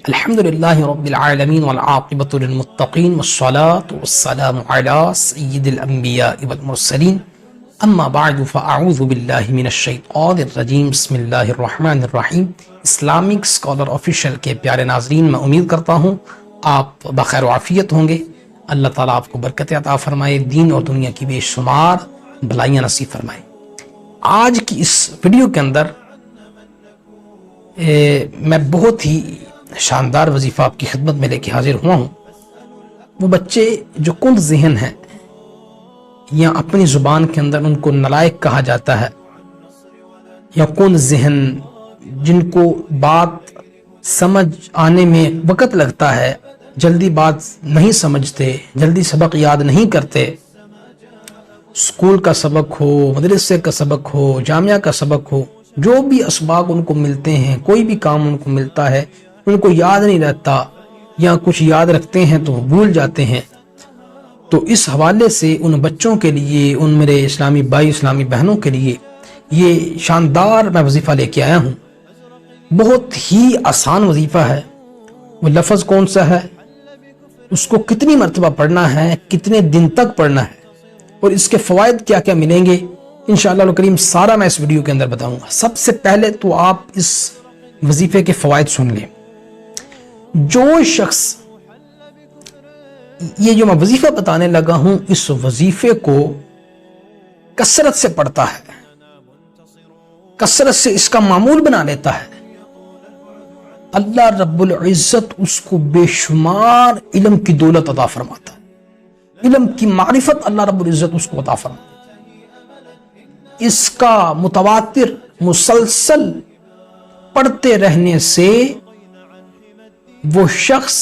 الحمدللہ رب العالمین والعاقبۃ للمتقین والصلاۃ والسلام علی سید الانبیاء والمرسلین اما بعد فاعوذ باللہ من الشیطان الرجیم بسم اللہ الرحمن الرحیم۔ اسلامک اسکالر آفیشیل کے پیارے ناظرین، میں امید کرتا ہوں آپ بخیر و عافیت ہوں گے۔ اللہ تعالیٰ آپ کو برکت عطا فرمائے، دین اور دنیا کی بے شمار بھلائیاں نصیب فرمائے۔ آج کی اس ویڈیو کے اندر میں بہت ہی شاندار وظیفہ آپ کی خدمت میں لے کے حاضر ہوا ہوں۔ وہ بچے جو کند ذہن ہیں یا اپنی زبان کے اندر ان کو نالائق کہا جاتا ہے، یا کند ذہن جن کو بات سمجھ آنے میں وقت لگتا ہے، جلدی بات نہیں سمجھتے، جلدی سبق یاد نہیں کرتے، اسکول کا سبق ہو، مدرسے کا سبق ہو، جامعہ کا سبق ہو، جو بھی اسباق ان کو ملتے ہیں، کوئی بھی کام ان کو ملتا ہے، ان کو یاد نہیں رہتا، یا کچھ یاد رکھتے ہیں تو بھول جاتے ہیں۔ تو اس حوالے سے ان بچوں کے لیے، ان میرے اسلامی بھائی اسلامی بہنوں کے لیے یہ شاندار میں وظیفہ لے کے آیا ہوں۔ بہت ہی آسان وظیفہ ہے۔ وہ لفظ کون سا ہے، اس کو کتنی مرتبہ پڑھنا ہے، کتنے دن تک پڑھنا ہے، اور اس کے فوائد کیا کیا ملیں گے، انشاءاللہ الکریم سارا میں اس ویڈیو کے اندر بتاؤں گا۔ سب سے پہلے تو آپ اس وظیفے کے فوائد سن لیں۔ جو شخص یہ جو میں وظیفہ بتانے لگا ہوں، اس وظیفے کو کثرت سے پڑھتا ہے، کثرت سے اس کا معمول بنا لیتا ہے، اللہ رب العزت اس کو بے شمار علم کی دولت عطا فرماتا ہے، علم کی معرفت اللہ رب العزت اس کو عطا فرماتا ہے۔ اس کا متواتر مسلسل پڑھتے رہنے سے وہ شخص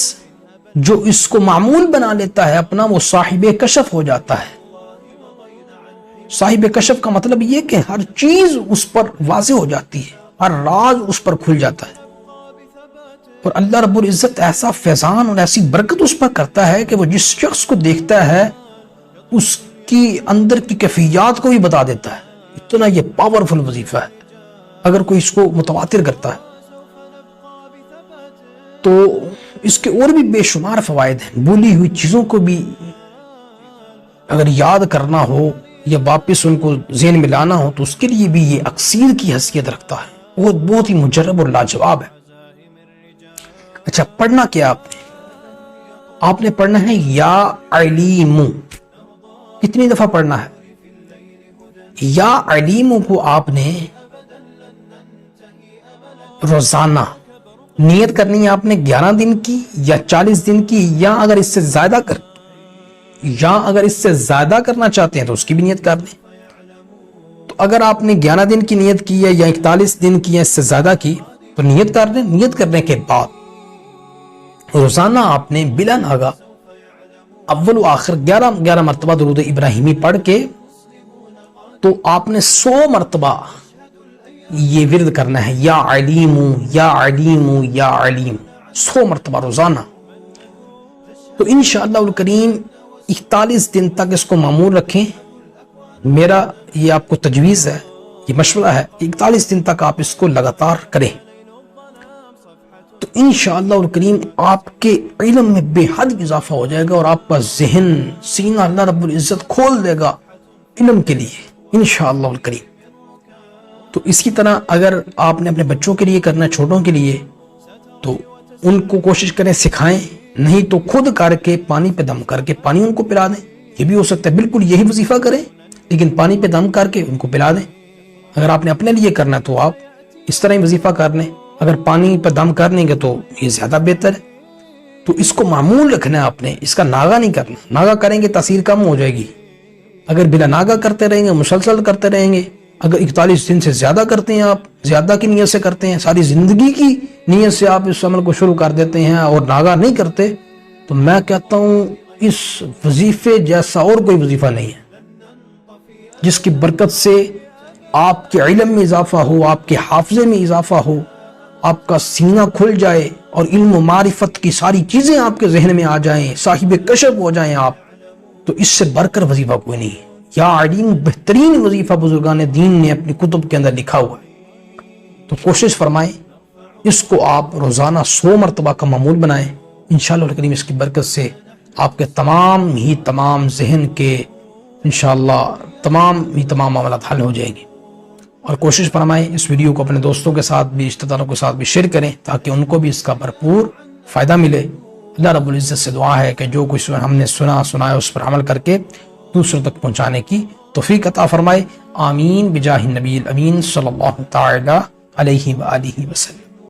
جو اس کو معمول بنا لیتا ہے اپنا، وہ صاحب کشف ہو جاتا ہے۔ صاحب کشف کا مطلب یہ کہ ہر چیز اس پر واضح ہو جاتی ہے، ہر راز اس پر کھل جاتا ہے، اور اللہ رب العزت ایسا فیضان اور ایسی برکت اس پر کرتا ہے کہ وہ جس شخص کو دیکھتا ہے اس کی اندر کی کیفیات کو بھی بتا دیتا ہے۔ اتنا یہ پاورفل وظیفہ ہے اگر کوئی اس کو متواتر کرتا ہے تو۔ اس کے اور بھی بے شمار فوائد ہیں۔ بھولی ہوئی چیزوں کو بھی اگر یاد کرنا ہو یا واپس ان کو ذہن میں لانا ہو تو اس کے لیے بھی یہ اکسیر کی حیثیت رکھتا ہے، وہ بہت ہی مجرب اور لاجواب ہے۔ اچھا، پڑھنا کیا آپ نے پڑھنا ہے یا علیم۔ کتنی دفعہ پڑھنا ہے؟ یا علیم کو آپ نے روزانہ نیت کرنی ہے، آپ نے 11 دن کی یا 40 دن کی، یا اگر اس سے زیادہ کرنا چاہتے ہیں تو اس کی بھی نیت کر لیں۔ تو اگر آپ نے 11 دن کی نیت کی ہے یا 41 دن کی یا اس سے زیادہ کی تو نیت کر لیں۔ نیت کرنے کے بعد روزانہ آپ نے بلا ناغہ اول و آخر 11 مرتبہ درود ابراہیمی پڑھ کے تو آپ نے 100 مرتبہ یہ ورد کرنا ہے، یا علیم یا علیم یا علیم، 100 مرتبہ روزانہ۔ تو انشاءاللہ الکریم 41 دن تک اس کو معمول رکھیں۔ میرا یہ آپ کو تجویز ہے، یہ مشورہ ہے، 41 دن تک آپ اس کو لگاتار کریں تو انشاءاللہ الکریم آپ کے علم میں بے حد اضافہ ہو جائے گا، اور آپ کا ذہن سینہ اللہ رب العزت کھول دے گا علم کے لیے انشاءاللہ الکریم۔ تو اس کی طرح اگر آپ نے اپنے بچوں کے لیے کرنا ہے، چھوٹوں کے لیے، تو ان کو کوشش کریں سکھائیں، نہیں تو خود کر کے پانی پہ دم کر کے پانی ان کو پلا دیں۔ یہ بھی ہو سکتا ہے بالکل یہی وظیفہ کریں لیکن پانی پہ دم کر کے ان کو پلا دیں۔ اگر آپ نے اپنے لیے کرنا ہے تو آپ اس طرح ہی وظیفہ کر لیں، اگر پانی پہ دم کر لیں گے تو یہ زیادہ بہتر ہے۔ تو اس کو معمول رکھنا ہے آپ نے، اس کا ناغہ نہیں کرنا۔ ناغہ کریں گے تاثیر کم ہو جائے گی۔ اگر بلا ناغہ کرتے رہیں گے، مسلسل کرتے رہیں گے، اگر 41 دن سے زیادہ کرتے ہیں، آپ زیادہ کی نیت سے کرتے ہیں، ساری زندگی کی نیت سے آپ اس عمل کو شروع کر دیتے ہیں اور ناغہ نہیں کرتے، تو میں کہتا ہوں اس وظیفے جیسا اور کوئی وظیفہ نہیں ہے جس کی برکت سے آپ کے علم میں اضافہ ہو، آپ کے حافظے میں اضافہ ہو، آپ کا سینہ کھل جائے اور علم و معرفت کی ساری چیزیں آپ کے ذہن میں آ جائیں، صاحب کشف ہو جائیں آپ۔ تو اس سے بڑھ کر وظیفہ کوئی نہیں ہے۔ یا علیم بہترین وظیفہ بزرگان دین نے اپنی کتب کے اندر لکھا ہوا ہے۔ تو کوشش فرمائیں اس کو آپ روزانہ 100 مرتبہ کا معمول بنائیں، انشاءاللہ الکریم اس کی برکت سے آپ کے تمام ذہن کے انشاءاللہ تمام معاملات حل ہو جائیں گے۔ اور کوشش فرمائیں اس ویڈیو کو اپنے دوستوں کے ساتھ بھی، رشتہ داروں کے ساتھ بھی شیئر کریں تاکہ ان کو بھی اس کا بھرپور فائدہ ملے۔ اللہ رب العزت سے دعا ہے کہ جو کچھ ہم نے سنا ہے اس پر عمل کر کے دوسروں تک پہنچانے کی توفیق عطا فرمائے۔ آمین بجاہ النبی الامین صلی اللہ تعالی علیہ وآلہ وسلم۔